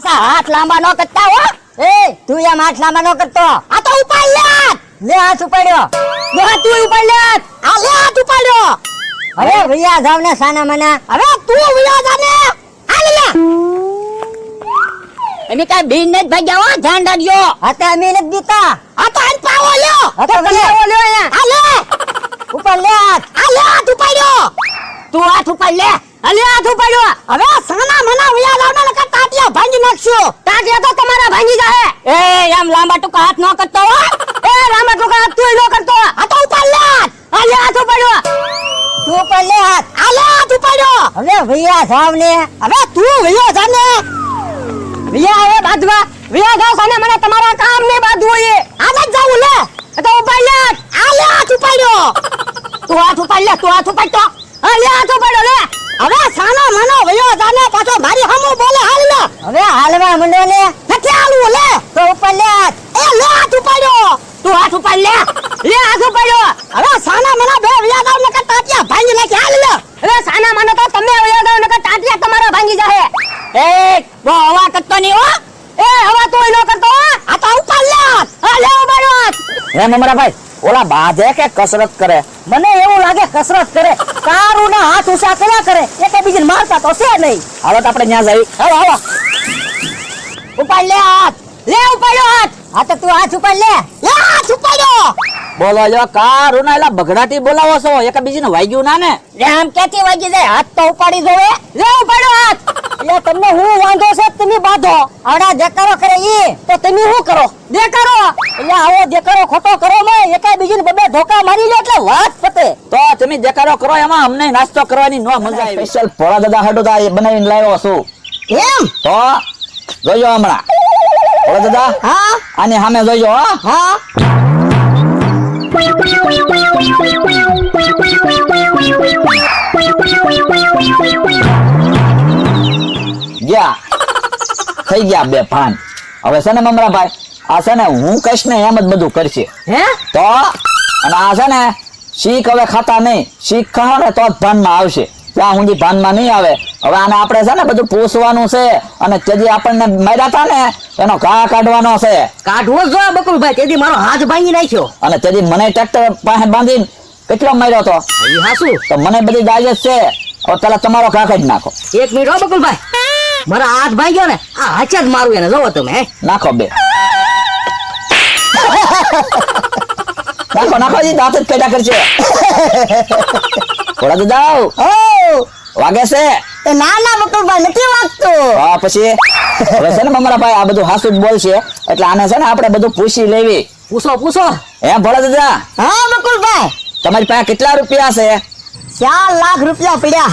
કરતા હાથ લાંબા ન કરતા હો. એ તું એમ હાથ લાંબા ન કરતો. આ તો ઉપાડ લે હાથ ઉપાડ્યો. લે તું ઉપાડ લે આ લે હાથ ઉપાડ્યો. હવે ભૈયા જાવ ને સાના મના. હવે તું ભૈયા જા ને આ લે એની કઈ બીન ને ભાગ્યા હો ધ્યાન રાખજો. આ તો અમે નથી દીતા. આ તો આન પાવો લ્યો. આ તો પાવો લ્યો અહીંયા. આ લે ઉપાડ લે આ લે હાથ ઉપાડ્યો. તું હાથ ઉપાડ લે. અલે હાથ ઉપાડ્યો. હવે સાના મના ભૈયા લાવના નકર ટાટિયા ભાંગી નાખશું. ટાટિયા તો તમારા ભાંગી જાહે. એ એમ લાંબા ટુકા હાથ ન કરતો હો. એ લાંબા ટુકા હાથ તું ન કરતો. આ તો ઉપાડ લે અલે હાથ ઉપાડ્યો. તું ઉપાડ લે હાથ. આ લે હાથ ઉપાડ્યો. હવે ભૈયા જાવ ને. હવે તું ભૈયા જા ને. ભૈયા હવે બાદવા ભૈયા જાવ સાના મના તમારા કામ ને બાદવું એ. આ જ જાવ લે. તો ઉપાડ લે. આ લે હાથ ઉપાડ્યો. તું હાથ ઉપાડ લે. તું હાથ ઉપાડ તો. આ લે હાથ ઉપાડ્યો લે. હવે સાના મનો ભયો જાને પાછો મારી સામું બોલે હાલ લે. હવે હાલવા મંડો ને. નથી હાલવું લે. તો ઉપર લે. એ લે હાથ ઉપાડ્યો. તું હાથ ઉપાડ લે. લે હાથ ઉપાડ્યો. હવે સાના મના બે ભયા દાવ ને ટાટિયા ભાંગી નાખી હાલ લે. હવે સાના મનો તો તમે ભયા દાવ ને ટાટિયા તમારા ભાંગી જાહે. એ બો હવા કરતો ની હો. એ હવા તું ન કરતો હો. આ તો ઉપાડ લે. આ લે ઉપાડ્યો. હે મમરા ભાઈ ઓલા બાધે કે કસરત કરે? મને એવું લાગે કસરત કરે. કારું ના હાથ ઊંચા કર્યા કરે. એકે બીજીને મારતા તો છે નહીં. હાલો તો આપણે ન્યા જઈ. હાલો હાલો ઉપાડ લે હાથ. લે ઉપાડ્યો હાથ. હા તો તું હાથ ઉપાડ લે. લે હાથ ઉપાડ્યો. બોલો જો કારુના એલા બગડાટી બોલાવો છો એક બીજીને વાગ્યું ના ને? આમ ક્યાંથી વાગી જાય? હાથ તો ઉપાડી જોવે. લે ઉપાડ્યો હાથ. એટલે તમને હું વાંધો છે તમે બાંધો. આવડા દેકારો કરે ઈ તો તમે શું કરો? દેકારો એટલે આવો દેકારો ખોટો કરો મે એકા બીજીને બબે ધોકા મારી લો એટલે વાત પતે. તો તમે દેખાડો કરો એમાં અમને નાસ્તો કરવાની નો મજા આવે. સ્પેશિયલ ભોળા દાદા હાટુ તો આ બનાવીને લાવ્યો છું. એમ તો જોજો હમણાં ભોળા દાદા. હા આની સામે જોજો. હા ગયા થઈ ગયા બે ભાન. હવે છે ને મમરા ભાઈ આ છે ને હું કહીશ ને એમ જ બધું કરશે. હે તો અને આ છે ને શીખ હવે ખાતા નહીં. શીખ ખાઓ ને તો જ ભાનમાં આવશે. ત્યાં સુધી ભાનમાં નહીં આવે. હવે આને આપણે છે ને બધું પૂછવાનું છે અને તેથી આપણને માર્યા હતા ને એનો ઘા કાઢવાનો છે. કાઢવો જ જોઈએ બકુલભાઈ. તેથી મારો હાથ ભાંગી નાખ્યો. અને તેથી મને ટ્રેક્ટર પાસે બાંધીને કેટલો માર્યો હતો. એ હાસુ તો મને બધી દાજત છે. હવે પેલા તમારો ઘા કાઢી નાખો. એક મિનિટ હો બકુલભાઈ. મારા હાથ ભાંગ્યો ને આ હાથ જ મારું એને જોવો તમે. નાખો બે. નાખો નાખો જી દાંત જ પેડા કરશે. થોડા દાદા વાગે છે? એ ના ના બકુલભાઈ નથી વાગતો. હા પછી હવે છે ને મમરા ભાઈ આ બધું હાસુ જ બોલશે એટલે આને છે ને આપણે બધું પૂછી લેવી. પૂછો પૂછો. હે ભોળા દાદા હા બકુલભાઈ. તમારી પાસે કેટલા રૂપિયા છે? 4 લાખ રૂપિયા પડ્યા.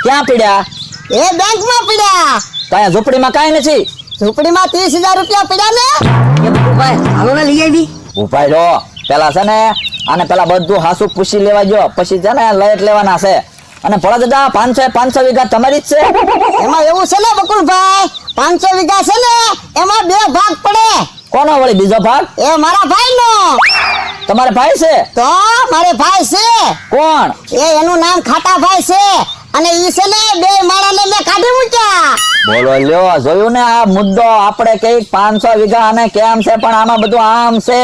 ક્યાં પડ્યા? એ બેંક માં પડ્યા. તો અહીંયા ઝૂંપડીમાં કાંઈ નથી? ઝૂંપડીમાં 30,000 રૂપિયા પડ્યા ને. એ બકુલભાઈ હાલો ને લઈ આવી. ઉપાય લો પેલા છે ને આને પેલા બધું હાસુ પૂછી લેવા જો પછી છે ને લઈ લેવાના છે. અને ભોળા દાદા 500 વીઘા તમારી જ છે? એમાં એવું છે ને બકુલભાઈ 500 વીઘા છે ને એમાં 2 ભાગ પડે. કોનો વળી બીજો ભાગ? એ મારા ભાઈ નો. તમારે ભાઈ છે? તો મારે ભાઈ છે. કોણ? એનું નામ ખાટા ભાઈ છે અને ઈ છે ને 2 માળાને મેં કાઢી મૂક્યા. બોલો લ્યો જોયું ને આ મુદ્દો આપણે કઈક 500 વીઘા અને કેમ છે પણ આમાં બધું આમ છે.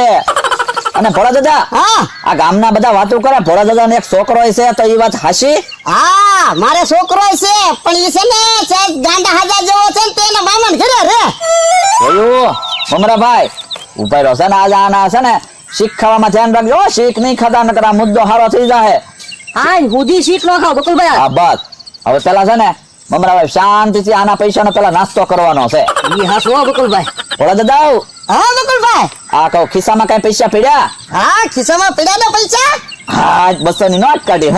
અને ભોળા દાદા હા આ ગામના બધા વાતો કરે ભોળા દાદા ને એક છોકરો છે તો એ વાત હાચી? હા મારે છોકરો છે પણ ઈ છે ને સાહેબ ગાંડા હાજા જેવો છે તેને મામન ઘરે રે. જોયું મમરાભાઈ ઉપાય રહ્યો છે ને આજે આના છે ને શીખ ખાવામાં ધ્યાન રાખજો. શીખ નહીં ખાતા નકર આ મુદ્દો હારો થઈ જાય. હા હુદી શીખ નો ખાવ બકુલભાઈ. હા બસ હવે પેલા છે ને મમરાભાઈ શાંતિથી આના પૈસાનો પેલા નાસ્તો કરવાનો છે. ઈ હાસો બકુલભાઈ. ભોળા દાદા હા બકુલભાઈ. આ કહો ખિસ્સામાં કઈ પૈસા પડ્યા? હા ખિસ્સામાં પડ્યા ને પૈસા. હા 200 ની નોટ કાઢી.